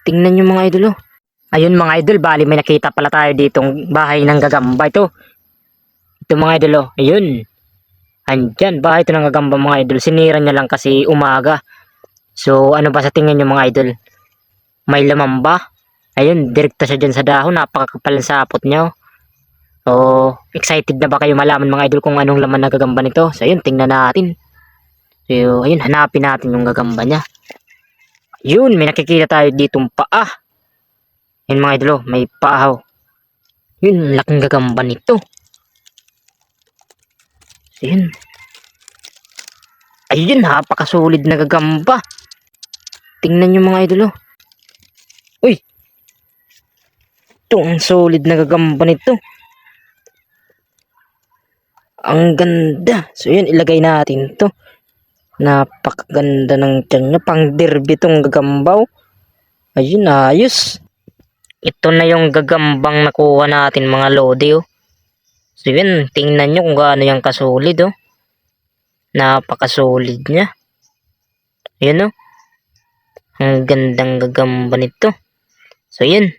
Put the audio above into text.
Tingnan nyo mga idol oh. Ayun mga idol, bali may nakita pala tayo ditong bahay ng gagamba ito. Ito mga idol oh, ayun. Andyan, bahay ito ng gagamba mga idol. Sinira niya lang kasi umaga. So ano ba sa tingin nyo mga idol? May laman ba? Ayun, direkta siya dyan sa dahon. Napakakapal ng sapot niya oh. So, excited na ba kayo malaman mga idol kung anong laman ng gagamba nito? So ayun, tingnan natin. So ayun, hanapin natin yung gagamba niya. Yun, may nakikita tayo ditong paa. Yun mga idol, may paa. Yun, laking gagamba nito. Yun. Ayun, napakasolid na gagamba. Tingnan nyo mga idol. Uy. Ito, ang solid na gagamba nito. Ang ganda. So yun, ilagay natin to. Napakaganda ng tiyan niya. Pang derby tong gagambaw. Ayun, ayos. Ito na yung gagambang nakuha natin mga lodi oh. So yun, tingnan nyo kung gaano yung kasolid oh. Napakasolid niya. Ayun oh. Ang gandang gagamba nito. So yun.